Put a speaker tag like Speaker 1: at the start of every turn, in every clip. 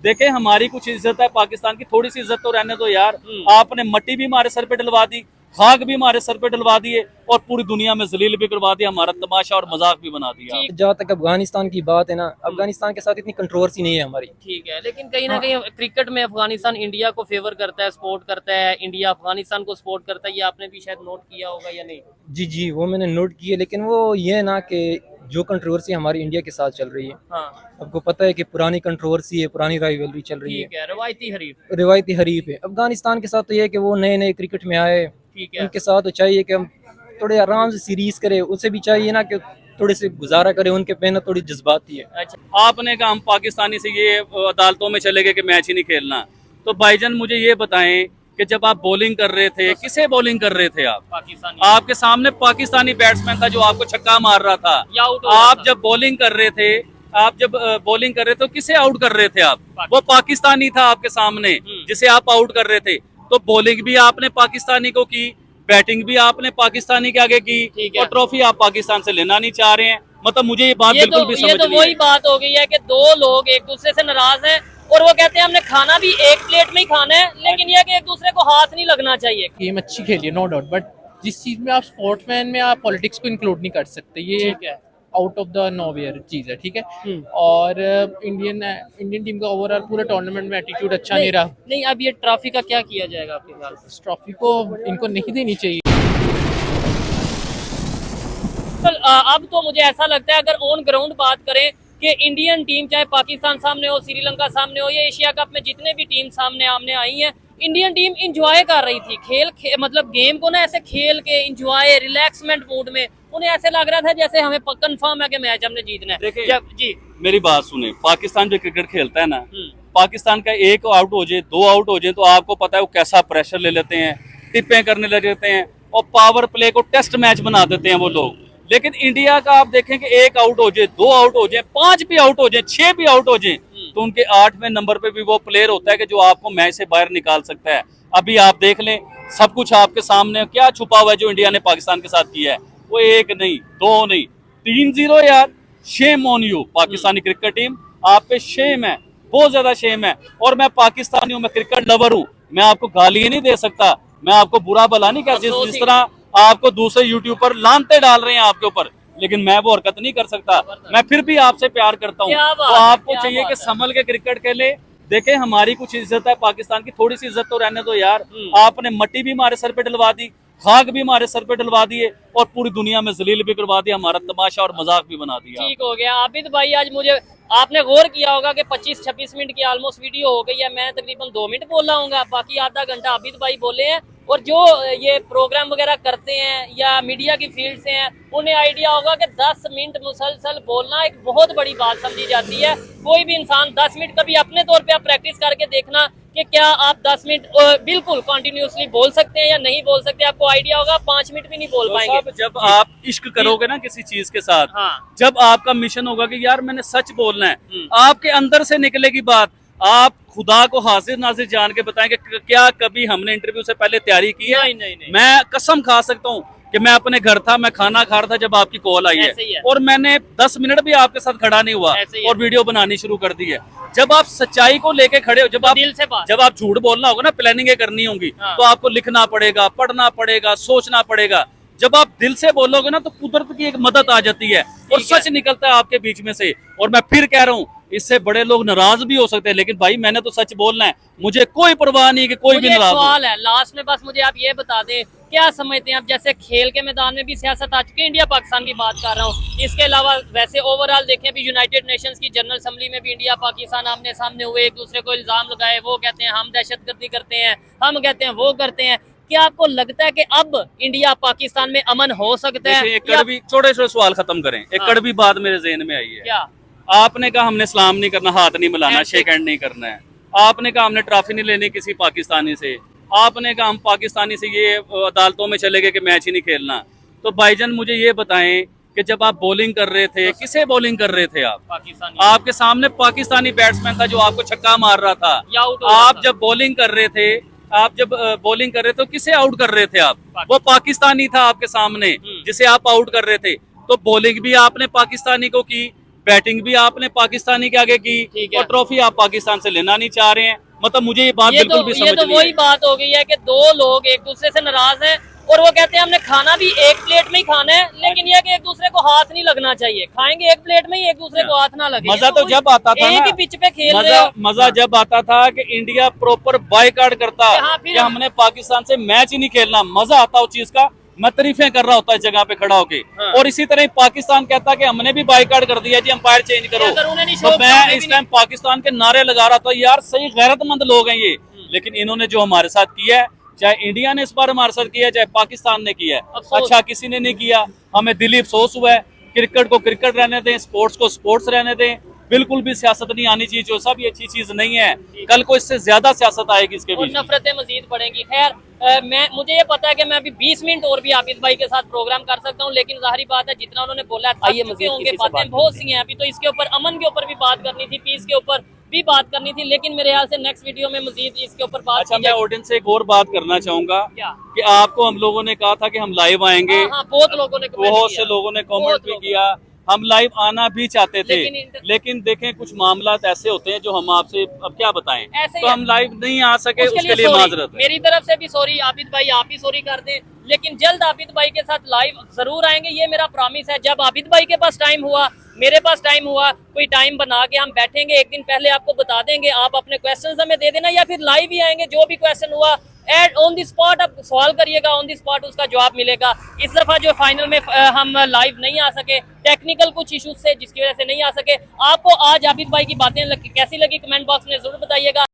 Speaker 1: देखे हमारी कुछ इज्जत है, पाकिस्तान की थोड़ी सी इज्जत तो रहने दो यार। आपने मट्टी भी हमारे सर पे डलवा दी, खाक भी हमारे सर पे डलवा दिए और पूरी दुनिया में जलील भी करवा दिया, हमारा तमाशा और मजाक भी बना दिया।
Speaker 2: जहाँ तक अफगानिस्तान की बात है ना, अफगानिस्तान के साथ इतनी कंट्रोवर्सी नहीं है हमारी।
Speaker 3: ठीक है, लेकिन कहीं ना कहीं क्रिकेट में अफगानिस्तान इंडिया को फेवर करता है, सपोर्ट करता है, इंडिया अफगानिस्तान को सपोर्ट करता है, ये आपने भी शायद नोट किया होगा या नहीं?
Speaker 2: जी जी, वो मैंने नोट किया, लेकिन वो ये है ना कि जो कंट्रोवर्सी हमारी इंडिया के साथ चल रही है,
Speaker 3: हाँ
Speaker 2: आपको पता है कि पुरानी कंट्रोवर्सी है, पुरानी राइवलरी चल रही
Speaker 3: ठीक है, रवायती हरीफ।
Speaker 2: है, रिवायती हरीफ है। अफगानिस्तान के साथ तो ये है कि वो नए नए क्रिकेट में आए,
Speaker 3: ठीक है,
Speaker 2: उनके साथ तो चाहिए कि हम थोड़े आराम से सीरीज करें, उसे भी चाहिए ना कि थोड़े से गुजारा करें, उनके मेहनत थोड़ी जज्बाती है।
Speaker 3: अच्छा
Speaker 1: आपने कहा हम पाकिस्तानी से ये अदालतों में चले गए कि मैच ही नहीं खेलना, तो भाईजान मुझे ये बताएं कि जब आप बॉलिंग कर रहे थे, किसे बॉलिंग कर रहे थे आप?
Speaker 3: पाकिस्तानी
Speaker 1: आपके सामने पाकिस्तानी बैट्समैन था जो आपको छक्का मार रहा था।
Speaker 3: या आउट हो रहा
Speaker 1: आप
Speaker 3: था।
Speaker 1: जब बॉलिंग कर रहे थे, आप जब बॉलिंग कर रहे थे तो किसे आउट कर रहे थे आप? वो पाकिस्तानी था आपके सामने जिसे आप आउट कर रहे थे। तो बॉलिंग भी आपने पाकिस्तानी को की, बैटिंग भी आपने पाकिस्तानी के आगे की,
Speaker 3: ठीक है।
Speaker 1: और ट्रॉफी आप पाकिस्तान से लेना नहीं चाह रहे हैं। मतलब मुझे ये बात बिल्कुल भी
Speaker 3: ये
Speaker 1: समझ
Speaker 3: तो
Speaker 1: नहीं
Speaker 3: वही
Speaker 1: है।
Speaker 3: बात हो गई है कि दो लोग एक दूसरे से नाराज हैं और वो कहते हैं हमने खाना भी एक प्लेट में ही खाना है, लेकिन ये कि एक दूसरे को हाथ नहीं लगना चाहिए।
Speaker 4: गेम अच्छी खेली है नो डाउट, बट जिस चीज में आप स्पोर्ट्समैन में आप पॉलिटिक्स को इंक्लूड नहीं कर सकते, ये
Speaker 3: ठीक है।
Speaker 4: आउट ऑफ द नोवेयर चीज है। ठीक है, और इंडियन टीम का ओवरऑल पूरे टूर्नामेंट में एटीट्यूड अच्छा नहीं रहा।
Speaker 3: नहीं, अब ये ट्रॉफी का क्या किया जाएगा आपके ख्याल से?
Speaker 4: इस ट्रॉफी को इनको नहीं देनी चाहिए।
Speaker 3: अब तो मुझे ऐसा लगता है अगर ऑन ग्राउंड बात करें कि इंडियन टीम चाहे पाकिस्तान सामने हो, श्रीलंका सामने हो या एशिया कप में जितने भी टीम सामने आमने आई हैं, इंडियन टीम इंजॉय कर रही थी मतलब गेम को ना ऐसे खेल के इंजॉय रिलैक्समेंट मूड में, उन्हें ऐसे लग रहा था जैसे हमें कंफर्म है कि मैच हमने जीतना है।
Speaker 1: देखिए,
Speaker 3: जब जी
Speaker 1: मेरी बात सुने, पाकिस्तान जो क्रिकेट खेलता है ना, पाकिस्तान का एक आउट हो जाए, दो आउट हो जाए, तो आपको पता है वो कैसा प्रेशर ले लेते हैं, टिप्पे करने लग जाते हैं और पावर प्ले को टेस्ट मैच बना देते हैं वो लोग। लेकिन इंडिया का आप देखें कि एक आउट हो जाए, दो आउट हो जाए, पांच भी आउट हो जाए, छह भी आउट हो जाए, तो उनके 8वें नंबर पे भी वो प्लेयर होता है कि जो आपको मैच से बाहर निकाल सकता है। अभी आप देख लें, सब कुछ आपके सामने, क्या छुपा हुआ है जो इंडिया ने पाकिस्तान के साथ किया है? वो एक नहीं, दो नहीं, 3-0 यार। Shame on you Pakistani cricket team, आप पे शेम है, बहुत ज्यादा शेम है। और मैं पाकिस्तानी हूँ, मैं क्रिकेट लवर हूँ, मैं आपको गाली नहीं दे सकता, मैं आपको बुरा भला नहीं कह सकता, जिस तरह आपको दूसरे यूट्यूब पर लानते डाल रहे हैं आपके ऊपर, लेकिन मैं वो हरकत नहीं कर सकता। मैं फिर भी आपसे प्यार करता हूँ, तो आपको चाहिए कि संभल के क्रिकेट खेले। देखे हमारी कुछ इज्जत है, पाकिस्तान की थोड़ी सी इज्जत तो रहने दो यार। आपने मट्टी भी हमारे सर पे डलवा दी, खाक भी हमारे सर पे डलवा दिए और पूरी दुनिया में जलील भी करवा दिया, हमारा तमाशा और मजाक भी बना दिया।
Speaker 3: ठीक हो गया आबिद भाई, आज मुझे आपने गौर किया होगा कि 25-26 मिनट की ऑलमोस्ट वीडियो हो गई है, मैं तकरीबन 2 मिनट बोल रहा हूँ, बाकी आधा घंटा आबिद भाई बोले हैं। और जो ये प्रोग्राम वगैरह करते हैं या मीडिया की फील्ड से हैं, उन्हें आइडिया होगा कि 10 मिनट मुसलसल बोलना एक बहुत बड़ी बात समझी जाती है। कोई भी इंसान 10 मिनट कभी अपने तौर पे आप प्रैक्टिस करके देखना कि क्या आप 10 मिनट बिल्कुल कंटिन्यूसली बोल सकते हैं या नहीं बोल सकते। आपको आइडिया होगा 5 मिनट भी नहीं बोल पाएंगे।
Speaker 1: जब आप इश्क करोगे ना किसी चीज के साथ,
Speaker 3: हाँ।
Speaker 1: जब आपका मिशन होगा कि यार मैंने सच बोलना है, आपके अंदर से निकलेगी बात। आप खुदा को हाजिर नाजिर जान के बताएं कि क्या कभी हमने इंटरव्यू से पहले तैयारी की है?
Speaker 3: नहीं।
Speaker 1: मैं कसम खा सकता हूँ कि मैं अपने घर था, मैं खाना खा रहा था जब आपकी कॉल आई है, और मैंने 10 मिनट भी आपके साथ खड़ा नहीं हुआ और वीडियो बनानी शुरू कर दी है। जब आप सच्चाई को लेके खड़े हो, जब आप
Speaker 3: दिल से बात,
Speaker 1: जब आप झूठ बोलना होगा ना, प्लानिंग करनी होगी, तो आपको लिखना पड़ेगा, पढ़ना पड़ेगा, सोचना पड़ेगा। जब आप दिल से बोलोगे ना, तो कुदरत की एक मदद आ जाती है और सच निकलता है आपके बीच में से। और मैं फिर कह रहा हूँ, इससे बड़े लोग नाराज भी हो सकते हैं, लेकिन भाई मैंने तो सच बोलना है, मुझे कोई परवाह नहीं कि कोई भी नाराज हो।
Speaker 3: सवाल है लास्ट में, बस मुझे आप ये बता दें, क्या समझते हैं आप, जैसे खेल के मैदान में भी सियासत आ चुकी है, इंडिया पाकिस्तान की बात कर रहा हूँ, इसके अलावा वैसे ओवरऑल देखें भी यूनाइटेड नेशंस की जनरल असेंबली में भी इंडिया पाकिस्तान आमने सामने हुए, एक दूसरे को इल्जाम लगाए, वो कहते हैं हम दहशतगर्दी करते हैं, हम कहते हैं वो करते हैं। क्या आपको लगता है कि अब इंडिया पाकिस्तान में अमन हो सकता है?
Speaker 1: एक कड़वी, छोटे छोटे सवाल खत्म करें, एक कड़वी बात मेरे ज़हन में आई है।
Speaker 3: क्या?
Speaker 1: आपने कहा हमने सलाम नहीं करना, हाथ नहीं मिलाना, शेक हैंड नहीं करना है। आपने कहा हमने ट्रॉफी नहीं लेनी किसी पाकिस्तानी से। आपने कहा हम पाकिस्तानी से ये अदालतों में चले गए कि मैच ही नहीं खेलना। तो भाईजान मुझे ये बताएं कि जब आप बॉलिंग कर रहे थे, किसे बॉलिंग कर रहे थे आप?
Speaker 3: पाकिस्तानी।
Speaker 1: आपके सामने पाकिस्तानी बैट्समैन था जो आपको छक्का मार रहा था। आप जब बॉलिंग कर रहे थे, तो किसे आउट कर रहे थे आप? वो पाकिस्तानी था आपके सामने जिसे आप आउट कर रहे थे। तो बॉलिंग भी आपने पाकिस्तानी को की, बैटिंग भी आपने पाकिस्तानी के आगे की
Speaker 3: ठीक है।
Speaker 1: और ट्रॉफी आप पाकिस्तान से लेना नहीं चाह रहे हैं। मतलब मुझे ये बात बिल्कुल भी
Speaker 3: ये
Speaker 1: समझ
Speaker 3: तो
Speaker 1: नहीं
Speaker 3: वही
Speaker 1: है।
Speaker 3: बात हो गई है कि दो लोग एक दूसरे से नाराज हैं और वो कहते हैं हमने खाना भी एक प्लेट में ही खाना है, लेकिन ये कि एक दूसरे को हाथ नहीं लगना चाहिए। खाएंगे एक प्लेट में ही, एक दूसरे को हाथ ना लगे।
Speaker 1: मजा
Speaker 3: ये
Speaker 1: तो
Speaker 3: वही
Speaker 1: जब आता था
Speaker 3: एक
Speaker 1: ना,
Speaker 3: ही पिच पे खेल रहे हो।
Speaker 1: मजा जब आता था कि इंडिया प्रॉपर बायकॉट करता
Speaker 3: हाँ, फिर
Speaker 1: कि हमने पाकिस्तान से मैच ही नहीं खेलना, मजा आता उस चीज का। मैं तारीफें कर रहा होता है जगह पे खड़ा होके।
Speaker 3: हाँ।
Speaker 1: और इसी तरह पाकिस्तान कहता कि हमने भी बायकॉट कर दिया जी, अंपायर चेंज करो।
Speaker 3: अगर उन्हें नहीं
Speaker 1: तो
Speaker 3: शौक था,
Speaker 1: मैं
Speaker 3: हमें
Speaker 1: इस
Speaker 3: भी
Speaker 1: टाइम पाकिस्तान के नारे लगा रहा था, यार सही गैरतमंद लोग हैं ये। लेकिन इन्होंने जो हमारे साथ किया है, चाहे इंडिया ने इस बार हमारे साथ किया है, चाहे पाकिस्तान ने किया है,
Speaker 3: अफसोस।
Speaker 1: अच्छा किसी ने नहीं किया। हमें दिली अफसोस हुआ है। क्रिकेट को क्रिकेट रहने दें, स्पोर्ट्स को स्पोर्ट्स रहने दें। बिल्कुल भी सियासत नहीं आनी चाहिए, जो सब ये अच्छी चीज नहीं है। कल को इससे ज्यादा सियासत आएगी इसके
Speaker 3: और
Speaker 1: बीच में।
Speaker 3: नफरतें मजीद बढ़ेंगी। खैर मुझे ये पता है कि मैं अभी 20 मिनट और भी आबिद भाई के साथ प्रोग्राम कर सकता हूँ, लेकिन जाहिर बात है जितना उन्होंने बोला है आइए मजीद होंगे, बातें बहुत सी हैं अभी तो। इसके ऊपर अमन के ऊपर भी बात करनी थी, पीस के ऊपर भी बात करनी थी, लेकिन मेरे ख्याल से नेक्स्ट वीडियो में मजीद इसके ऊपर बात
Speaker 1: अच्छा,
Speaker 3: की
Speaker 1: मैं
Speaker 3: जाएगी।
Speaker 1: ऑडियंस से एक और बात करना चाहूंगा
Speaker 3: क्या?
Speaker 1: कि आपको हम लोगों ने कहा था कि हम लाइव आएंगे।
Speaker 3: हाँ, हाँ, बहुत लोगों ने comment
Speaker 1: बहुत
Speaker 3: किया।
Speaker 1: से लोगों ने
Speaker 3: बहुत
Speaker 1: कमेंट भी
Speaker 3: लोगों ने।
Speaker 1: किया, हम लाइव आना भी चाहते थे।
Speaker 3: लेकिन
Speaker 1: लेकिन देखें कुछ मामला ऐसे होते हैं जो हम आपसे अब क्या बताएं,
Speaker 3: ऐसे ही
Speaker 1: तो
Speaker 3: है।
Speaker 1: हम लाइव नहीं आ सके,
Speaker 3: उसके
Speaker 1: उसके लिए
Speaker 3: sorry।
Speaker 1: माजरत है।
Speaker 3: मेरी तरफ से भी सॉरी, आबिद भाई आप ही सॉरी कर दें, लेकिन जल्द आबिद भाई के साथ लाइव जरूर आएंगे, ये मेरा प्रॉमिस है। जब आबिद भाई के पास टाइम हुआ, मेरे पास टाइम हुआ, कोई टाइम बना के हम बैठेंगे, एक दिन पहले आपको बता देंगे, आप अपने क्वेश्चंस हमें दे देना, या फिर लाइव ही आएंगे। जो भी क्वेश्चन हुआ एट ऑन द स्पॉट आप सवाल करिएगा, ऑन द स्पॉट उसका जवाब मिलेगा। इस दफा जो फाइनल में हम लाइव नहीं आ सके, टेक्निकल कुछ इश्यूज से, जिसकी वजह से नहीं आ सके। आपको आज आबिद भाई की बातें कैसी लगी कमेंट बॉक्स में जरूर बताइएगा।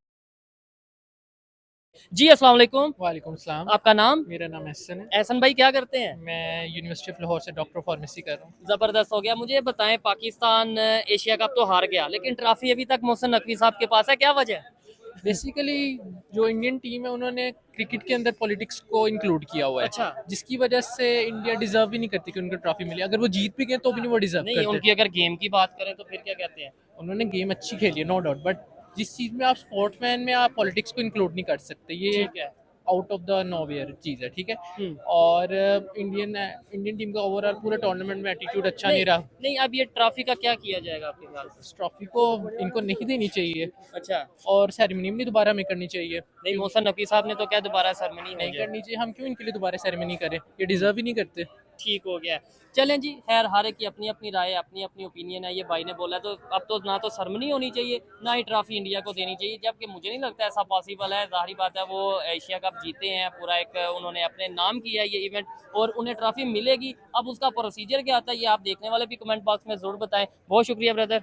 Speaker 3: जी अस्सलाम वालेकुम।
Speaker 4: वालेकुम सलाम।
Speaker 3: आपका नाम?
Speaker 4: मेरा नाम एहसन है।
Speaker 3: एहसन भाई क्या करते हैं?
Speaker 4: मैं यूनिवर्सिटी ऑफ लाहौर से डॉक्टर फार्मेसी कर रहा हूँ।
Speaker 3: जबरदस्त हो गया। मुझे बताएं, पाकिस्तान एशिया कप तो हार गया, लेकिन ट्रॉफी अभी तक मोहसिन नकवी साहब के पास है, क्या वजह है?
Speaker 4: बेसिकली जो इंडियन टीम है उन्होंने क्रिकेट के अंदर पॉलिटिक्स को इंक्लूड किया हुआ है।
Speaker 3: अच्छा।
Speaker 4: जिसकी वजह से इंडिया डिजर्व भी नहीं करती कि उनको ट्रॉफी मिले। अगर वो जीत भी गए तो भी नहीं वो डिजर्व
Speaker 3: नहीं,
Speaker 4: करते।
Speaker 3: उनकी अगर गेम की बात करें तो फिर क्या कहते हैं?
Speaker 4: उन्होंने गेम अच्छी खेली है, नो डाउट, बट जिस चीज़ में आप स्पोर्ट्समैन में आप पॉलिटिक्स को इंक्लूड नहीं कर सकते, ये
Speaker 3: ठीक है।
Speaker 4: आउट ऑफ द नोवेयर चीज़ है, ठीक है। और इंडियन टीम का ओवरऑल पूरे टूर्नामेंट में एटीट्यूड अच्छा नहीं रहा।
Speaker 3: नहीं, अब ये ट्रॉफी का क्या किया जाएगा आपके ख्याल से?
Speaker 4: इस ट्रॉफी को इनको नहीं देनी चाहिए
Speaker 3: अच्छा।
Speaker 4: और सेरेमनी भी दोबारा में करनी चाहिए।
Speaker 3: नहीं, मोहसिन नकवी साहब ने तो क्या दोबारा सेरेमनी
Speaker 4: नहीं
Speaker 3: नहीं
Speaker 4: करनी चाहिए, हम क्यों इनके लिए दोबारा सेरेमनी करें, ये डिजर्व ही नहीं करते।
Speaker 3: ठीक हो गया। चलें जी, खैर हर एक की अपनी अपनी राय, अपनी अपनी ओपिनियन है। ये भाई ने बोला तो अब तो ना तो सेरेमनी होनी चाहिए, ना ही ट्रॉफी इंडिया को देनी चाहिए, जबकि मुझे नहीं लगता ऐसा पॉसिबल है। जाहिर बात है वो एशिया कप जीते हैं, पूरा एक उन्होंने अपने नाम किया है ये इवेंट, और उन्हें ट्रॉफी मिलेगी। अब उसका प्रोसीजर क्या आता है ये आप देखने वाले भी कमेंट बॉक्स में जरूर बताएं। बहुत शुक्रिया ब्रदर।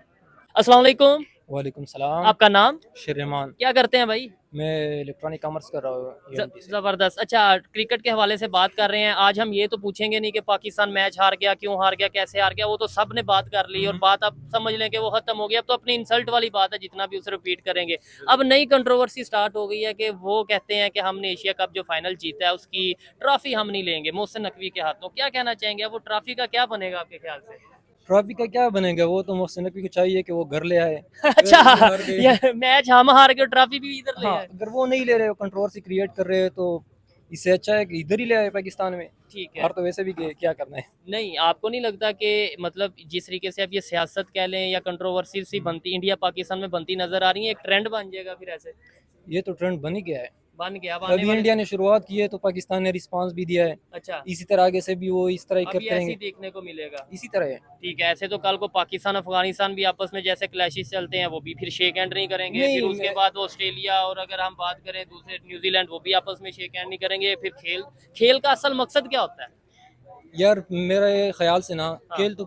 Speaker 3: अस्सलाम वालेकुम।
Speaker 2: वालेकुम सलाम।
Speaker 3: आपका नाम?
Speaker 2: शेरमान।
Speaker 3: क्या करते हैं भाई?
Speaker 2: मैं इलेक्ट्रॉनिक कॉमर्स कर रहा हूँ UMT से।
Speaker 3: जबरदस्त। अच्छा, क्रिकेट के हवाले से बात कर रहे हैं। आज हम ये तो पूछेंगे नहीं कि पाकिस्तान मैच हार गया, क्यों हार गया, कैसे हार गया, वो तो सब ने बात कर ली और बात अब समझ लें कि वो खत्म हो गया। अब तो अपनी इंसल्ट वाली बात है, जितना भी उसे रिपीट करेंगे। अब नई कंट्रोवर्सी स्टार्ट हो गई है कि वो कहते हैं कि हमने एशिया कप जो फाइनल जीता है उसकी ट्रॉफी हम नहीं लेंगे मोहसिन नकवी के हाथों। क्या कहना चाहेंगे, वो ट्रॉफी का क्या बनेगा आपके ख्याल से?
Speaker 2: ट्रॉफी का क्या बनेगा, वो तो मोहसिन नकवी को चाहिए कि वो घर ले आए।
Speaker 3: अच्छा,
Speaker 2: अगर वो हार गए-
Speaker 3: ये मैच हम हार गए, ट्रॉफी भी इधर ले
Speaker 2: हाँ,
Speaker 3: आए।
Speaker 2: अगर वो नहीं ले रहे हो, कंट्रोवर्सी क्रिएट कर रहे हो, तो इससे अच्छा है कि इधर ही ले आए पाकिस्तान में।
Speaker 3: ठीक है।
Speaker 2: हार तो वैसे भी गए, क्या करना है।
Speaker 3: नहीं, आपको नहीं लगता कि मतलब जिस तरीके से अब ये सियासत कह लें या कंट्रोवर्सी सी बनती इंडिया पाकिस्तान में बनती नजर आ रही है, एक ट्रेंड बन जाएगा फिर ऐसे?
Speaker 2: ये तो ट्रेंड बन ही गया है।
Speaker 3: बन गया। अब आने
Speaker 2: अभी
Speaker 3: वाले-
Speaker 2: इंडिया ने शुरुआत की है तो पाकिस्तान ने रिस्पांस भी दिया है।
Speaker 3: अच्छा,
Speaker 2: इसी तरह आगे से भी वो इस तरह ही
Speaker 3: अभी
Speaker 2: करते
Speaker 3: ऐसे ही
Speaker 2: रहेंगे,
Speaker 3: देखने को मिलेगा।
Speaker 2: इसी तरह है।
Speaker 3: ठीक है। ऐसे तो कल को पाकिस्तान अफगानिस्तान भी आपस में जैसे क्लैशेस चलते हैं, वो भी फिर शेक हैंड नहीं करेंगे।
Speaker 2: नहीं,
Speaker 3: फिर उसके
Speaker 2: मैं-
Speaker 3: बाद ऑस्ट्रेलिया और अगर हम बात करें दूसरे न्यूजीलैंड, वो भी आपस में शेक हैंड नहीं करेंगे। फिर खेल का असल मकसद क्या होता है?
Speaker 2: यार मेरे ख्याल से ना, खेल तो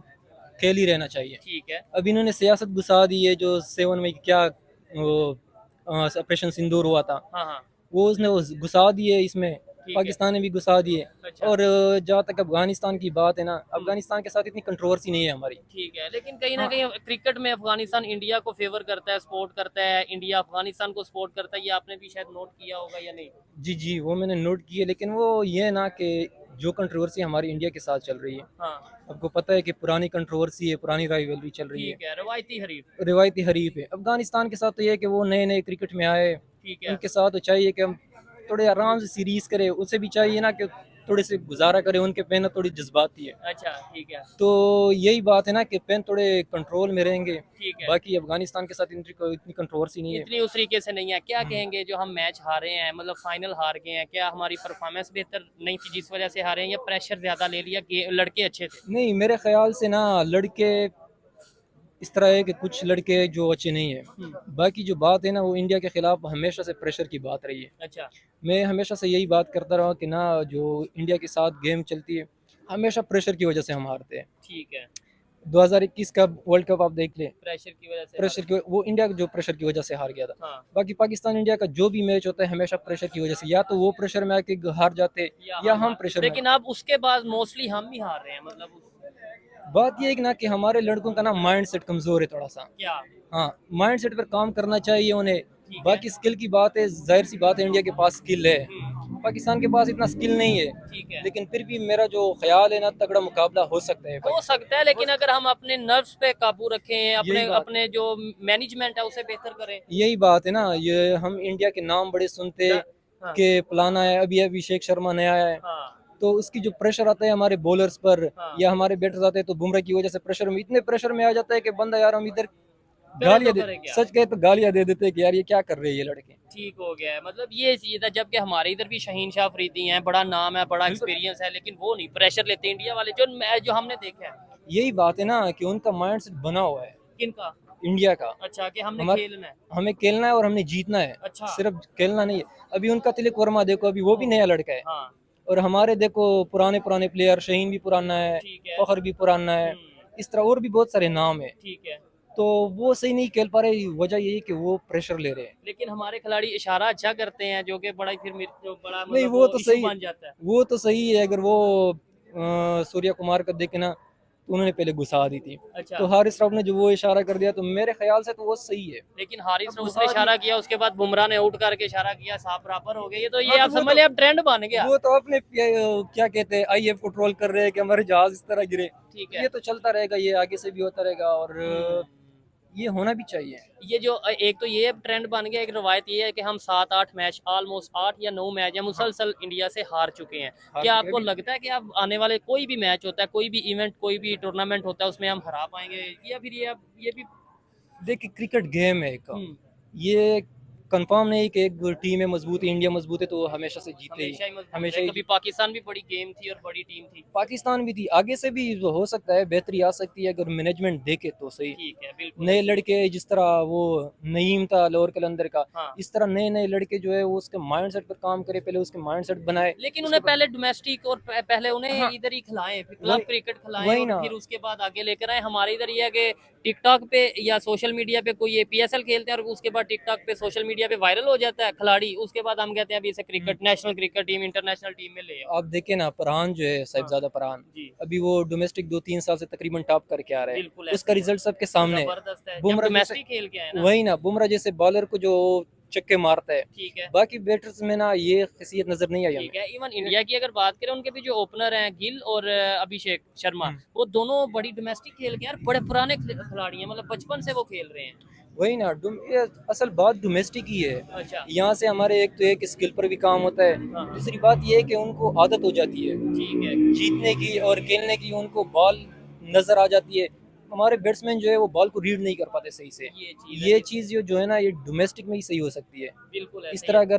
Speaker 2: खेल ही रहना चाहिए।
Speaker 3: ठीक है।
Speaker 2: अब इन्होंने सियासत घुसा दी है, जो 7 मई क्या वो ऑपरेशन सिंदूर हुआ था,
Speaker 3: हाँ हाँ,
Speaker 2: वो उसने वो घुसा दिए इसमें।
Speaker 3: है।
Speaker 2: पाकिस्तान ने भी घुसा दिए।
Speaker 3: अच्छा।
Speaker 2: और जहाँ तक अफगानिस्तान की बात है ना, अफगानिस्तान के साथ इतनी कंट्रोवर्सी नहीं है हमारी।
Speaker 3: ठीक है, लेकिन कहीं ना
Speaker 2: हाँ।
Speaker 3: कहीं क्रिकेट में अफगानिस्तान इंडिया को फेवर करता है, सपोर्ट करता है, इंडिया अफगानिस्तान को सपोर्ट करता है। ये आपने भी शायद नोट किया होगा या नहीं?
Speaker 2: जी जी, वो मैंने नोट किए, लेकिन वो ये है ना कि जो कंट्रोवर्सी हमारी इंडिया के साथ चल रही है,
Speaker 3: हाँ,
Speaker 2: आपको पता है कि पुरानी कंट्रोवर्सी है, पुरानी राइवलरी चल रही
Speaker 3: ठीक है। रवायती हरीफ।
Speaker 2: है, रिवायती हरीफ है। अफगानिस्तान के साथ तो ये है कि वो नए नए क्रिकेट में आए,
Speaker 3: ठीक है।
Speaker 2: उनके साथ तो चाहिए कि हम थोड़े आराम से सीरीज करें। उसे भी चाहिए ना कि थोड़े से गुजारा करे, उनके पेन थोड़ी जज्बाती है।
Speaker 3: अच्छा ठीक है,
Speaker 2: तो यही बात है ना कि पेन थोड़े कंट्रोल में रहेंगे।
Speaker 3: ठीक है।
Speaker 2: बाकी अफगानिस्तान के साथ इनकी कोई इतनी कंट्रोवर्सी नहीं है।
Speaker 3: इतनी उस तरीके से नहीं है। क्या कहेंगे जो हम मैच हारे हैं, मतलब फाइनल हार गए हैं, क्या हमारी परफॉर्मेंस बेहतर नहीं थी जिस वजह से हारे हैं, या प्रेशर ज्यादा ले लिया, लड़के अच्छे थे?
Speaker 2: नहीं, मेरे ख्याल से ना लड़के इस तरह है कि कुछ लड़के जो अच्छे नहीं है। बाकी जो बात है ना वो इंडिया के खिलाफ हमेशा से प्रेशर की बात रही है।
Speaker 3: अच्छा
Speaker 2: मैं हमेशा से यही बात करता रहा कि ना जो इंडिया के साथ गेम चलती है हमेशा प्रेशर की वजह से हम हारते हैं।
Speaker 3: ठीक है,
Speaker 2: 2021 का वर्ल्ड कप आप देख लें,
Speaker 3: प्रेशर की वजह से
Speaker 2: प्रेशर की वो इंडिया जो प्रेशर की वजह से हार गया था।
Speaker 3: हाँ,
Speaker 2: बाकी पाकिस्तान इंडिया का जो भी मैच होता है हमेशा प्रेशर की वजह से, या तो वो प्रेशर में आके हार जाते या हम प्रेशर में।
Speaker 3: लेकिन अब उसके बाद मोस्टली हम ही हार रहे हैं, मतलब
Speaker 2: बात ये है कि ना कि हमारे लड़कों का ना माइंड सेट कमजोर है थोड़ा सा।
Speaker 3: क्या?
Speaker 2: हाँ, माइंड सेट पर काम करना चाहिए उन्हें।
Speaker 3: ठीक है।
Speaker 2: बाकी स्किल की बात है, जाहिर सी बात है इंडिया के पास स्किल है, पाकिस्तान के पास इतना स्किल नहीं है।
Speaker 3: ठीक है,
Speaker 2: लेकिन फिर भी मेरा जो ख्याल है ना तगड़ा मुकाबला हो सकता है।
Speaker 3: हो सकता है, लेकिन अगर हम अपने नर्व्स पे काबू रखें, अपने
Speaker 2: यही बात।
Speaker 3: अपने जो मैनेजमेंट है उसे बेहतर करें।
Speaker 2: यही बात है ना, ये हम इंडिया के नाम बड़े सुनते
Speaker 3: हाँ,
Speaker 2: कि फलाना है, अभी अभिषेक शर्मा नया है,
Speaker 3: हाँ,
Speaker 2: तो उसकी जो प्रेशर आता है हमारे बॉलर्स पर
Speaker 3: हाँ।
Speaker 2: या हमारे बैटर्स आते हैं तो बुमराह की वजह से प्रेशर में इतने प्रेशर में आ जाता है कि बंदा यार हम इधर
Speaker 3: करें
Speaker 2: गालियां
Speaker 3: तो
Speaker 2: दे,
Speaker 3: करें क्या?
Speaker 2: सच कहे तो गालियां दे देते हैं कि यार ये क्या कर रहे हैं ये लड़के।
Speaker 3: ठीक हो गया है, मतलब ये चीज है। जबकि हमारे इधर भी शहीन शाह अफरीदी हैं, बड़ा नाम है, बड़ा एक्सपीरियंस है, लेकिन वो नहीं प्रेशर लेते इंडिया वाले जो हमने देखा है।
Speaker 2: यही बात है ना कि उनका माइंड सेट बना हुआ है
Speaker 3: किनका?
Speaker 2: इंडिया का।
Speaker 3: अच्छा, कि हमने
Speaker 2: हमारे-
Speaker 3: खेलना है।
Speaker 2: हमें खेलना है और हमने जीतना है,
Speaker 3: अच्छा।
Speaker 2: सिर्फ खेलना नहीं है। अभी उनका तिलक वर्मा देखो, अभी वो भी नया लड़का है।
Speaker 3: हाँ,
Speaker 2: और हमारे देखो पुराने पुराने प्लेयर, शहीन भी पुराना है,
Speaker 3: ठीक है।
Speaker 2: फखर भी पुराना है, इस तरह और भी बहुत सारे नाम है।
Speaker 3: ठीक है।
Speaker 2: तो वो सही नहीं खेल पा रहे, वजह यही है कि वो प्रेशर ले रहे हैं।
Speaker 3: लेकिन हमारे खिलाड़ी इशारा अच्छा करते हैं, जो कि बड़ा फिर जो बड़ा
Speaker 2: नहीं,
Speaker 3: मतलब
Speaker 2: वो तो
Speaker 3: issue
Speaker 2: सही
Speaker 3: बन जाता है।
Speaker 2: वो तो सही है। अगर वो सूर्या कुमार का देखे ना तो उन्होंने पहले घुसा दी थी,
Speaker 3: अच्छा।
Speaker 2: तो हारिस राव ने जो वो इशारा कर दिया तो मेरे ख्याल से तो वो सही है।
Speaker 3: लेकिन हारिस ने
Speaker 2: अब
Speaker 3: उसने इशारा किया, उसके बाद बुमराह ने आउट करके इशारा किया, साफ बराबर हो गया। ये तो ये
Speaker 2: हाँ,
Speaker 3: आप
Speaker 2: तो वो
Speaker 3: समझ ले, अब ट्रेंड बन गया।
Speaker 2: वो तो अपने क्या कहते हैं IF को ट्रोल कर रहे हैं कि हमारे जहाज इस तरह गिरे।
Speaker 3: ठीक है।
Speaker 2: ये तो चलता रहेगा, ये आगे से भी होता रहेगा और ये होना भी चाहिए।
Speaker 3: ये जो एक तो ये ट्रेंड बन गया, एक रवायत ये है कि हम 7-8 मैच, ऑलमोस्ट 8 या 9 मैच या मुसलसल इंडिया से हार चुके हैं।
Speaker 2: हार
Speaker 3: क्या
Speaker 2: चुके
Speaker 3: आपको
Speaker 2: हैं।
Speaker 3: लगता है कि अब आने वाले कोई भी मैच होता है, कोई भी इवेंट, कोई भी टूर्नामेंट होता है, उसमें हम हरा पाएंगे, या फिर ये भी
Speaker 2: देखिए क्रिकेट गेम है एक,
Speaker 3: हम्म,
Speaker 2: ये कंफर्म नहीं कि एक टीम है मजबूत है, इंडिया मजबूत है तो वो हमेशा से जीते
Speaker 3: हमेशा ही
Speaker 2: ही,
Speaker 3: मजबूत
Speaker 2: हमेशा
Speaker 3: है।
Speaker 2: ही
Speaker 3: कभी पाकिस्तान भी बड़ी गेम थी और बड़ी टीम थी।
Speaker 2: पाकिस्तान भी थी, आगे से भी हो सकता है, बेहतरी आ सकती है अगर मैनेजमेंट देखे तो सही।
Speaker 3: ठीक है, बिल्कुल।
Speaker 2: नए लड़के जिस तरह वो नईम था लोअर कलंदर का,
Speaker 3: हाँ।
Speaker 2: इस तरह नए नए लड़के जो है वो उसके माइंडसेट पर काम करे, पहले उसके माइंडसेट बनाए।
Speaker 3: लेकिन उन्हें पहले डोमेस्टिक और पहले उन्हें
Speaker 2: हाँ।
Speaker 3: इधर ही खिलाएं, फिर क्लब
Speaker 2: वही-
Speaker 3: क्रिकेट खिलाएं,
Speaker 2: वही
Speaker 3: और
Speaker 2: ना।
Speaker 3: फिर उसके बाद आगे लेकर आए। हमारे इधर ये है कि टिकटॉक पे या सोशल मीडिया पे कोई ये PSL खेलते हैं और उसके बाद टिकटॉक पे सोशल मीडिया पे वायरल हो जाता है खिलाड़ी, उसके बाद हम कहते हैं अभी इसे cricket national cricket team, international team में ले आओ।
Speaker 2: आप देखे ना परान जो है साहिबजादा परान,
Speaker 3: जी,
Speaker 2: अभी वो डोमेस्टिक 2-3 साल से तकरीबन टॉप करके आ रहा है,
Speaker 3: बिल्कुल
Speaker 2: उसका रिजल्ट सबके सामने है।
Speaker 3: जबरदस्त है।
Speaker 2: बुमराह
Speaker 3: डोमेस्टिक खेल के आए ना।
Speaker 2: वही ना, बुमराह जैसे बॉलर को जो चक्के मारता है,
Speaker 3: ठीक है,
Speaker 2: बाकी बैटर्स में ना ये खिसियत नजर नहीं आई
Speaker 3: ठीक
Speaker 2: हमें।
Speaker 3: है। इवन इंडिया की अगर बात करें, उनके भी जो ओपनर हैं गिल और अभिषेक शर्मा, वो दोनों बड़ी डोमेस्टिक खेल के यार बड़े पुराने खिलाड़ी हैं, मतलब बचपन से वो खेल रहे हैं।
Speaker 2: वही ना, ये असल बात डोमेस्टिक ही है।
Speaker 3: अच्छा,
Speaker 2: यहाँ से हमारे एक तो एक स्किल पर भी काम होता है,
Speaker 3: हाँ।
Speaker 2: दूसरी बात ये है कि उनको आदत हो जाती है
Speaker 3: ठीक है,
Speaker 2: जीतने की और खेलने की, उनको बॉल नजर आ जाती है। हमारे बैट्समैन जो है वो बॉल को रीड नहीं कर पाते सही से। ये चीज जो है ना ये डोमेस्टिक में ही सही हो सकती है।
Speaker 3: बिल्कुल
Speaker 2: इस
Speaker 3: ऐसे
Speaker 2: तरह
Speaker 3: ही।
Speaker 2: अगर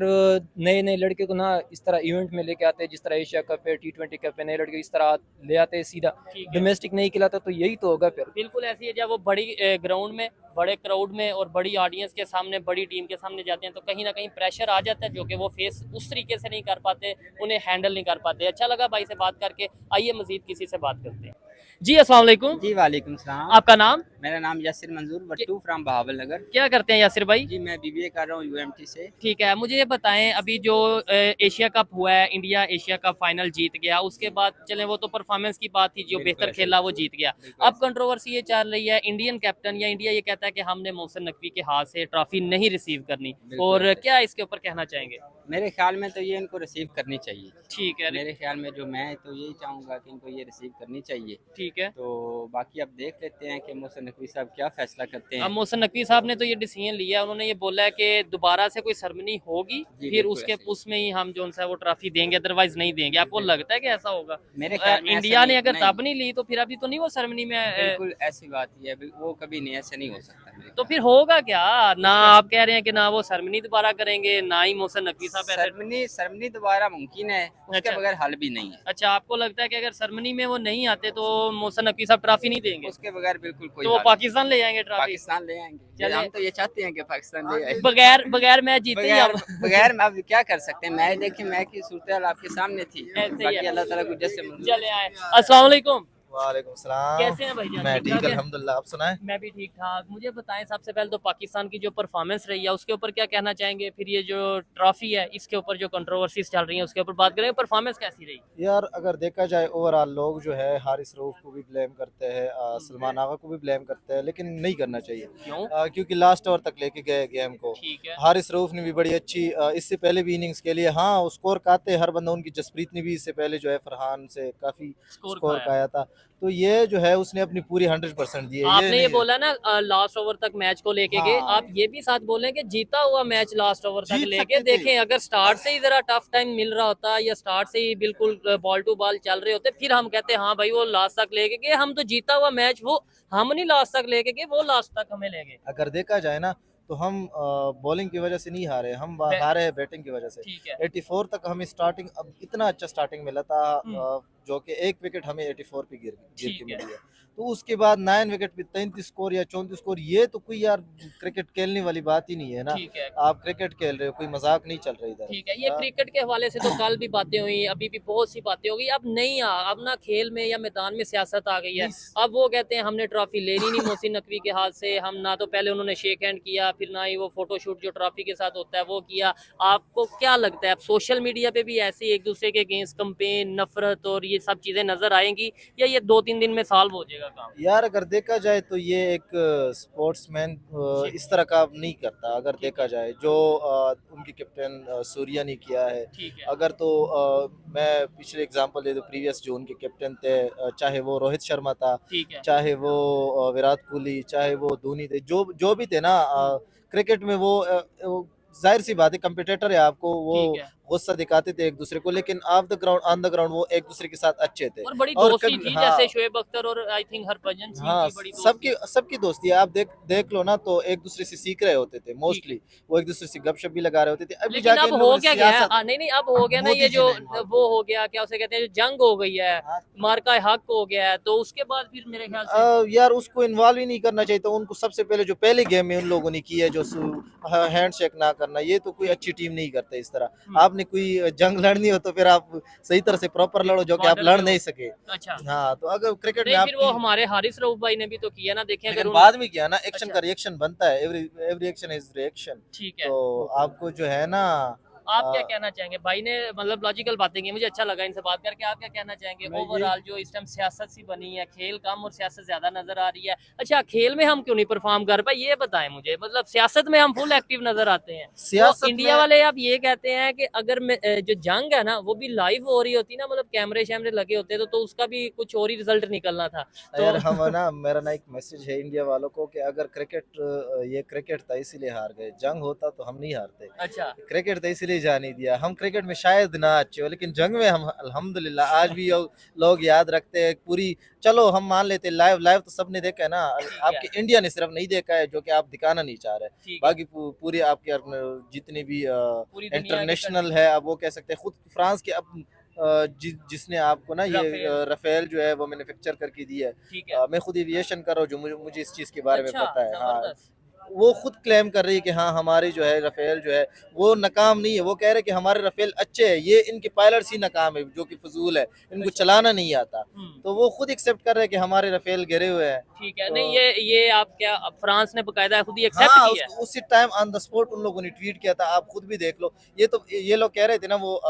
Speaker 2: नए नए लड़के को ना इस तरह इवेंट में लेके आते हैं, जिस तरह एशिया कप है, T20 कप है, नए लड़के इस तरह ले आते हैं सीधा,
Speaker 3: ठीक है।
Speaker 2: डोमेस्टिक नहीं खिलाता तो यही तो होगा फिर।
Speaker 3: बिल्कुल ऐसी है, जब वो बड़ी ग्राउंड में, बड़े क्राउड में और बड़ी ऑडियंस के सामने, बड़ी टीम के सामने जाते हैं, तो कहीं ना कहीं प्रेशर आ जाता है, जो कि वो फेस उस तरीके से नहीं कर पाते, उन्हें हैंडल नहीं कर पाते। अच्छा लगा भाई से बात करके। आइए मजीद किसी से बात करते हैं। जी अस्सलाम वालेकुम।
Speaker 5: जी वालेकुम सलाम।
Speaker 3: आपका नाम?
Speaker 5: मेरा नाम यासिर मंजूर वट्टू फ्रॉम बहावल नगर।
Speaker 3: क्या करते हैं यासिर भाई?
Speaker 5: जी मैं BBA कर रहा हूँ UMT से।
Speaker 3: ठीक है, मुझे ये बताएं, अभी जो एशिया कप हुआ है, इंडिया एशिया कप फाइनल जीत गया, उसके बाद चलें वो तो परफॉर्मेंस की बात थी, जो
Speaker 5: बिल्कुल
Speaker 3: बेहतर
Speaker 5: ऐसे।
Speaker 3: खेला वो जीत गया।
Speaker 5: बिल्कुल
Speaker 3: अब कंट्रोवर्सी ये चल रही है, इंडियन कैप्टन या इंडिया ये कहता है कि हमने मोहसिन नकवी के हाथ से ट्रॉफी नहीं रिसीव करनी,
Speaker 5: बिल्कुल
Speaker 3: और
Speaker 5: ऐसे।
Speaker 3: क्या इसके ऊपर कहना चाहेंगे?
Speaker 5: मेरे ख्याल में तो ये इनको रिसीव करनी चाहिए।
Speaker 3: ठीक है,
Speaker 5: मेरे ख्याल में जो मैं तो यही चाहूँगा कि इनको ये रिसीव करनी चाहिए।
Speaker 3: ठीक है,
Speaker 5: तो बाकी अब देख लेते हैं कि मोहसिन नकवी साहब क्या फैसला करते हैं।
Speaker 3: अब मोहसिन नकवी साहब ने तो ये डिसीजन लिया, उन्होंने ये बोला है कि दोबारा से कोई सेरेमनी होगी,
Speaker 5: जी,
Speaker 3: फिर
Speaker 5: बिल्कुल
Speaker 3: उसके
Speaker 5: ऐसे ही।
Speaker 3: उसमें ही हम जो सा वो ट्रॉफी देंगे, अदरवाइज नहीं देंगे। आपको लगता है कि ऐसा होगा?
Speaker 5: मेरे ख्याल में ऐसा
Speaker 3: इंडिया ने
Speaker 5: नहीं-
Speaker 3: अगर
Speaker 5: नहीं।
Speaker 3: तब नहीं ली तो फिर अभी तो नहीं वो सेरेमनी में
Speaker 5: बिल्कुल ऐसी बात ही है, वो कभी नहीं, ऐसे नहीं हो सकता मेरे
Speaker 3: तो
Speaker 5: ख्याल
Speaker 3: फिर होगा क्या? ना आप कह रहे हैं कि ना वो सेरेमनी दोबारा करेंगे, ना ही मोहसिन नकवी
Speaker 5: में।
Speaker 3: साहब ऐसे।
Speaker 5: सेरेमनी दोबारा मुमकिन है, उसके
Speaker 3: अच्छा।
Speaker 5: बगैर हल भी नहीं है।
Speaker 3: अच्छा, आपको लगता है कि अगर सेरेमनी में वो नहीं आते तो मोहसिन नकवी साहब ट्रॉफी नहीं देंगे,
Speaker 5: उसके बगैर बिल्कुल कोई
Speaker 3: तो वो
Speaker 5: हल
Speaker 3: पाकिस्तान ले जाएंगे ट्रॉफी?
Speaker 5: पाकिस्तान ले आएंगे।
Speaker 3: चले।
Speaker 5: हम तो ये चाहते हैं कि पाकिस्तान ले आए।
Speaker 3: बगैर बगैर मैच जीते ही
Speaker 5: बगैर
Speaker 3: आप।
Speaker 5: बगैर में अब क्या कर सकते हैं। मैच देखें, मैच की सूरत आपके सामने थी,
Speaker 3: ऐसे ही
Speaker 5: बाकी
Speaker 3: है।
Speaker 5: अल्लाह ताला को जैसे मंजूर।
Speaker 3: चले आए। अस्सलाम वालेकुम।
Speaker 6: वालेकुम सलाम।
Speaker 3: कैसे हैं भाईजान?
Speaker 6: मैं
Speaker 3: ठीक-ठाक
Speaker 6: ठीक
Speaker 3: हैं?
Speaker 6: अल्हम्दुलिल्लाह, आप सुनाएं।
Speaker 3: मैं भी ठीक ठाक। मुझे बताएं सबसे पहले तो पाकिस्तान की जो परफॉर्मेंस रही है उसके ऊपर क्या कहना चाहेंगे, फिर ये जो ट्रॉफी है इसके ऊपर जो कंट्रोवर्सीज चल रही हैं उसके ऊपर बात करेंगे। परफॉर्मेंस कैसी रही?
Speaker 6: यार अगर देखा जाए ओवरऑल लोग जो है हारिस रऊफ को भी ब्लेम करते हैं, सलमान आगा को भी ब्लेम करते हैं, लेकिन नहीं करना चाहिए
Speaker 3: क्यों?
Speaker 6: क्योंकि लास्ट ओवर तक लेके गए गेम को।
Speaker 3: ठीक है।
Speaker 6: हारिस रऊफ ने भी बड़ी अच्छी इससे पहले भी इनिंग्स के लिए हाँ स्कोर काते हर बंदा उनकी। जसप्रीत ने भी इससे पहले जो है फरहान से काफी
Speaker 3: स्कोर
Speaker 6: स्कोर
Speaker 3: खाया।
Speaker 6: काया था, तो ये जो है उसने अपनी पूरी 100% दी है।
Speaker 3: आपने ये
Speaker 6: नहीं-
Speaker 3: बोला ना लास्ट ओवर तक मैच को लेके गए,
Speaker 6: हाँ।
Speaker 3: आप ये भी साथ बोलें कि जीता हुआ मैच लास्ट ओवर तक
Speaker 6: जीत
Speaker 3: लेके
Speaker 6: सकते थे।
Speaker 3: देखें। अगर स्टार्ट से ही जरा टफ टाइम मिल रहा होता या स्टार्ट से ही बिल्कुल बॉल टू बॉल चल रहे होते, फिर हम कहते हाँ भाई वो लास्ट तक लेके गए। हम तो जीता हुआ मैच वो हम नहीं लास्ट तक लेके गए, वो लास्ट तक हमें ले गए।
Speaker 6: अगर देखा जाए ना तो हम बॉलिंग की वजह से नहीं हारे, हम हारे हैं बैटिंग की वजह से।
Speaker 3: ठीक है।
Speaker 6: 84 तक हमें स्टार्टिंग अब इतना अच्छा स्टार्टिंग मिला था जो कि एक विकेट हमें 84 पे गिर के
Speaker 3: ठीक है।
Speaker 6: मिली है। तो उसके बाद 9 विकेट पे 33 स्कोर या 34 स्कोर, ये तो कोई यार क्रिकेट खेलने वाली बात ही नहीं है ना।
Speaker 3: ठीक है।
Speaker 6: आप क्रिकेट खेल रहे हो, कोई मजाक नहीं चल रही इधर।
Speaker 3: ठीक है, ये क्रिकेट के हवाले से तो कल भी बातें हुई, अभी भी बहुत सी बातें हो गई। अब नहीं अब ना खेल में या मैदान में सियासत आ गई है। अब वो कहते हैं हमने ट्रॉफी लेनी नहीं मोहसिन नकवी के हाथ से, हम ना तो पहले उन्होंने शेक हैंड किया, फिर ना ही वो फोटोशूट जो ट्रॉफी के साथ होता है वो किया। आपको क्या लगता है अब सोशल मीडिया पे भी ऐसे एक दूसरे के अगेंस्ट कंपेन, नफरत और ये सब चीजें नजर आएंगी, या ये 2-3 दिन में सॉल्व हो जाएगा काम?
Speaker 6: यार अगर देखा जाए तो ये एक स्पोर्ट्समैन इस तरह का नहीं करता। अगर देखा जाए जो उनके कैप्टन सूर्या ने किया है,
Speaker 3: ठीक है।
Speaker 6: अगर तो मैं पिछले एग्जांपल दे दूं, प्रीवियस जो उनके कैप्टन थे, चाहे वो रोहित शर्मा था,
Speaker 3: ठीक है।
Speaker 6: चाहे वो विराट कोहली, चाहे वो धोनी थे, जो भी थे ना क्रिकेट में वो जाहिर सी बात है कंपिटिटर है, आपको वो
Speaker 3: ठीक है।
Speaker 6: गुस्सा दिखाते थे एक दूसरे को, लेकिन ऑन द ग्राउंड वो एक दूसरे के साथ अच्छे थे।
Speaker 3: और बड़ी
Speaker 6: और
Speaker 3: दोस्ती
Speaker 6: कभी-
Speaker 3: थी,
Speaker 6: हाँ।
Speaker 3: जैसे शोएब अख्तर और आई थिंक हरभजन सिंह
Speaker 6: हाँ,
Speaker 3: की बड़ी दोस्ती।
Speaker 6: सबकी दोस्ती है। आप देख लो ना तो एक दूसरे से सीख रहे होते थे मोस्टली, वो एक दूसरे से गपशप भी लगा रहे होते थे। अभी
Speaker 3: लेकिन
Speaker 6: जाके
Speaker 3: अब
Speaker 6: इन
Speaker 3: हो
Speaker 6: लोगों ने
Speaker 3: क्या गया है?
Speaker 6: सियासत-
Speaker 3: नहीं अब हो गया ना,
Speaker 6: मोदी
Speaker 3: ये
Speaker 6: जी
Speaker 3: जो
Speaker 6: ने-
Speaker 3: वो हो गया, क्या उसे कहते हैं, जो जंग हो गई है,
Speaker 6: हाँ।
Speaker 3: मार्का हक हो गया है, तो उसके बाद फिर मेरे ख्याल से
Speaker 6: यार उसको इन्वॉल्व ही नहीं करना चाहिए था उनको। सबसे पहले जो पहले गेम में उन लोगों ने किया है, जो हैंड शेक ना करना, ये तो कोई अच्छी टीम नहीं करते इस तरह। आपने कोई जंग लड़नी हो तो फिर आप सही तरह से प्रॉपर लड़ो, जो कि आप लड़ नहीं सके।
Speaker 3: अच्छा।
Speaker 6: हाँ, तो अगर क्रिकेट में
Speaker 3: नहीं, फिर वो
Speaker 6: आप
Speaker 3: हमारे हारिस रऊफ भाई ने भी तो किया ना, देखें अगर
Speaker 6: लेकिन
Speaker 3: उन्होंने-
Speaker 6: बाद में किया ना, एक्शन
Speaker 3: अच्छा।
Speaker 6: का रिएक्शन बनता है, एवरी एक्शन इज रिएक्शन।
Speaker 3: ठीक है।
Speaker 6: तो आपको जो है ना
Speaker 3: आप क्या कहना चाहेंगे? भाई ने मतलब लॉजिकल बातें की, मुझे अच्छा लगा इनसे बात करके। आप क्या कहना चाहेंगे ओवरऑल जो इस टाइम सियासत सी बनी है, खेल कम और सियासत ज्यादा नजर आ रही है? अच्छा, खेल में हम क्यों नहीं परफॉर्म कर पाए, ये बताएं मुझे। मतलब सियासत में हम फुल एक्टिव नजर आते हैं।
Speaker 6: सियासत
Speaker 3: तो इंडिया
Speaker 6: में-
Speaker 3: वाले आप ये कहते हैं कि अगर जो जंग है ना वो भी लाइव हो रही होती ना, मतलब कैमरे शैमरे लगे होते तो उसका भी कुछ और ही रिजल्ट निकलना था। तो
Speaker 6: यार हम ना मेरा ना एक मैसेज है इंडिया वालों को कि अगर ये क्रिकेट था इसीलिए हार गए, जंग होता तो हम नहीं हारते।
Speaker 3: अच्छा।
Speaker 6: क्रिकेट था इसीलिए जा नहीं दिया। हम क्रिकेट में शायद ना अच्छे हो, लेकिन जंग में हम अल्हम्दुलिल्लाह आज भी लोग याद रखते हैं पूरी। चलो हम मान लेते हैं, लाइव तो सबने देखा है ना, आपके इंडिया ने सिर्फ नहीं देखा है, जो कि आप दिखाना नहीं चाह रहे।
Speaker 3: ठीक है।
Speaker 6: बाकी पूरी आपके जितनी भी
Speaker 3: पूरी दुनिया के
Speaker 6: इंटरनेशनल है, आप वो कह सकते हैं। खुद फ्रांस के अब जिसने आपको ना ये राफेल जो है वो मैन्युफैक्चर करके दी है।
Speaker 3: ठीक है।
Speaker 6: मैं खुद एविएशन कर रहा हूँ, जो मुझे इस चीज के बारे में
Speaker 3: अच्छा,
Speaker 6: पता है। हाँ,
Speaker 3: जबरदस्त।
Speaker 6: वो खुद क्लेम कर रही है कि हाँ हमारी जो है राफेल जो है वो नाकाम नहीं है। वो कह रहे हैं कि हमारे राफेल अच्छे हैं, ये इनके पायलट्स ही नाकाम है, जो कि फजूल है, इनको चलाना नहीं आता। तो वो खुद एक्सेप्ट कर रहे हैं कि हमारे राफेल गिरे हुए हैं।
Speaker 3: ठीक है।
Speaker 6: तो-
Speaker 3: नहीं, ये आप क्या फ्रांस ने बकायदा खुद ही एक्सेप्ट
Speaker 6: हाँ,
Speaker 3: किया है?
Speaker 6: उसी टाइम ऑन द स्पॉट उन लोगों ने ट्वीट किया था, आप खुद भी देख लो। ये लोग कह रहे थे ना वो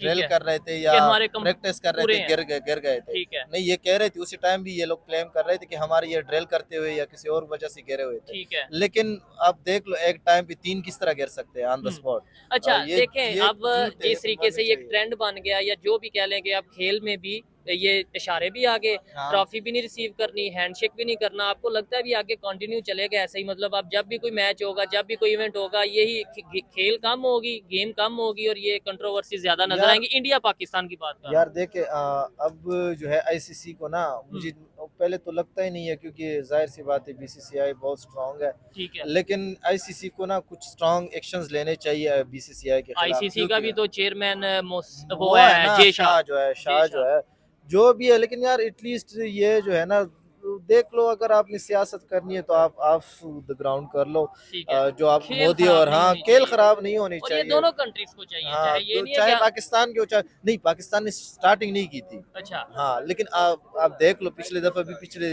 Speaker 6: ड्रिल
Speaker 3: है।
Speaker 6: कर रहे थे
Speaker 3: कि
Speaker 6: या
Speaker 3: हमारे
Speaker 6: प्रैक्टिस कर रहे
Speaker 3: पूरे
Speaker 6: थे,
Speaker 3: हैं।
Speaker 6: गिर गए थे।
Speaker 3: ठीक है।
Speaker 6: नहीं, ये कह रहे थे उसी टाइम भी, ये लोग क्लेम कर रहे थे कि हमारे ये ड्रिल करते हुए या किसी और वजह से गिरे हुए थे।
Speaker 3: ठीक है।
Speaker 6: लेकिन आप देख लो एक टाइम पे 3 किस तरह गिर सकते हैं ऑन द स्पॉट।
Speaker 3: अच्छा,
Speaker 6: ये
Speaker 3: देखें अब
Speaker 6: झूठ है,
Speaker 3: जिस तरीके से ये
Speaker 6: मानना
Speaker 3: ट्रेंड बन गया, या जो भी कह लें कि अब खेल में भी ये इशारे भी आगे,
Speaker 6: हाँ।
Speaker 3: ट्रॉफी भी नहीं रिसीव करनी, हैंडशेक भी नहीं करना, आपको लगता है भी आगे कंटिन्यू चलेगा ऐसे ही? मतलब अब जब भी कोई मैच होगा, जब भी कोई इवेंट होगा, यही खेल कम होगी, गेम कम होगी और ये कंट्रोवर्सी ज्यादा नजर
Speaker 6: यार-
Speaker 3: आएंगी? इंडिया पाकिस्तान की बात कर
Speaker 6: यार देखे अब जो है आईसीसी को ना मुझे पहले तो लगता ही नहीं है, क्योंकि जाहिर सी बात है बीसीसीआई बहुत स्ट्रांग है,
Speaker 3: ठीक है।
Speaker 6: लेकिन आईसीसी को ना कुछ स्ट्रांग एक्शंस लेने चाहिए बीसीसीआई के खिलाफ।
Speaker 3: आईसीसी का भी तो चेयरमैन वो
Speaker 6: वो है
Speaker 3: है
Speaker 6: ना
Speaker 3: जे
Speaker 6: शाह जो है, शाह जो है, जो भी है, लेकिन यार एटलीस्ट ये जो है ना देख लो, अगर आपने सियासत करनी है तो आप ऑफ द ग्राउंड कर लो।
Speaker 3: ठीक है।
Speaker 6: जो आप
Speaker 3: खेल
Speaker 6: मोदी
Speaker 3: खराब
Speaker 6: और
Speaker 3: नहीं
Speaker 6: हाँ
Speaker 3: होनी
Speaker 6: खेल
Speaker 3: चाहिए।
Speaker 6: खराब नहीं होनी
Speaker 3: और ये
Speaker 6: चाहिए।
Speaker 3: दोनों कंट्रीज को चाहिए,
Speaker 6: हाँ,
Speaker 3: चाहे ये
Speaker 6: तो
Speaker 3: नहीं है
Speaker 6: चाहे
Speaker 3: कि
Speaker 6: पाकिस्तान की हो चाहे नहीं, पाकिस्तान ने स्टार्टिंग नहीं की थी।
Speaker 3: अच्छा
Speaker 6: हाँ, लेकिन आप देख लो पिछले दफा भी, पिछले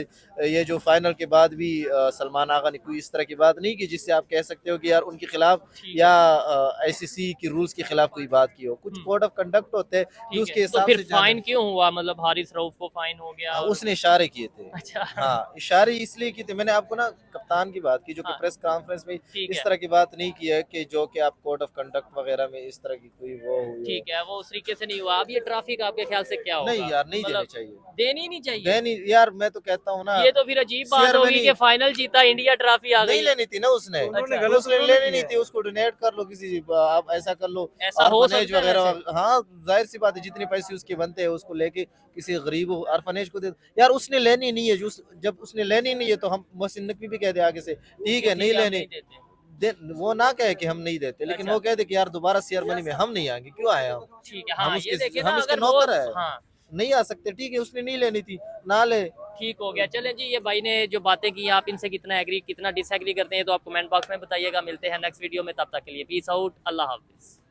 Speaker 6: ये जो फाइनल के बाद भी सलमान आगा ने कोई इस तरह की बात नहीं की जिससे आप कह सकते हो कि यार उनके खिलाफ
Speaker 3: ठीक
Speaker 6: या आईसीसी की रूल्स के खिलाफ कोई बात की हो। कुछ कोड ऑफ कंडक्ट होते हैं जो
Speaker 3: ठीक
Speaker 6: उसके
Speaker 3: है। तो
Speaker 6: हिसाब
Speaker 3: फिर
Speaker 6: से जाना-
Speaker 3: फाइन क्यों हुआ? मतलब हारिस रऊफ को फाइन हो गया और-
Speaker 6: उसने इशारे किए थे।
Speaker 3: अच्छा
Speaker 6: हाँ, इशारे इसलिए की थे, मैंने आपको ना कप्तान की बात की जो कि
Speaker 3: हाँ।
Speaker 6: प्रेस कॉन्फ्रेंस में
Speaker 3: ठीक
Speaker 6: इस
Speaker 3: है।
Speaker 6: तरह की बात नहीं की है कि जो कि आप कोड ऑफ कंडक्ट वगैरह में इस तरह की कोई वो हुई
Speaker 3: ठीक है, वो उस तरीके से नहीं हुआ। अब ये ट्रैफिक आपके ख्याल से क्या होगा?
Speaker 6: नहीं यार, नहीं देनी
Speaker 3: मतलब
Speaker 6: चाहिए,
Speaker 3: देनी नहीं चाहिए।
Speaker 6: देनी यार, मैं तो कहता हूँ ना,
Speaker 3: ये तो फिर अजीब बात
Speaker 6: शेयर में
Speaker 3: होगी
Speaker 6: नहीं-
Speaker 3: कि फाइनल जीता इंडिया, ट्रॉफी आ
Speaker 6: नहीं
Speaker 3: गई।
Speaker 6: लेनी थी ना उसने,
Speaker 3: अच्छा।
Speaker 6: उसने लेनी नहीं थी, उसको डोनेट कर लो किसी, आप ऐसा कर लो,
Speaker 3: ऐसा हो
Speaker 6: ऑर्फनेज
Speaker 3: सकता है
Speaker 6: वगैरह।
Speaker 3: वैसे?
Speaker 6: हाँ, जाहिर सी बात है, जितने पैसे उसके बनते हैं उसको लेके किसी गरीब ऑर्फनेज को दे। यार उसने लेनी नहीं है, जब उसने लेनी नहीं है तो हम मोहसिन नकवी भी कह दे आगे से ठीक है नहीं
Speaker 3: आप
Speaker 6: लेनी,
Speaker 3: देते।
Speaker 6: वो ना कहे कि हम नहीं देते, लेकिन
Speaker 3: अच्छा।
Speaker 6: वो कह दे कि यार दोबारा शेयर मनी में हम नहीं आएंगे, क्यों आए हम?
Speaker 3: ठीक है, हाँ
Speaker 6: हम
Speaker 3: ये
Speaker 6: उसके
Speaker 3: देखिए
Speaker 6: हम
Speaker 3: ना,
Speaker 6: इसके
Speaker 3: अगर वो
Speaker 6: नौकर है,
Speaker 3: हाँ
Speaker 6: नहीं आ सकते, ठीक है, उसने नहीं लेनी थी, ना ले।
Speaker 3: ठीक हो गया। चलें जी, ये भाई ने जो बातें की, आप इनसे कितना एग्री कितना डिसएग्री करते हैं तो आप कमेंट बॉक्स में बताइएगा। मिलते हैं नेक्स्ट वीडियो में, तब तक के लिए पीस आउट, अल्लाह हाफिज।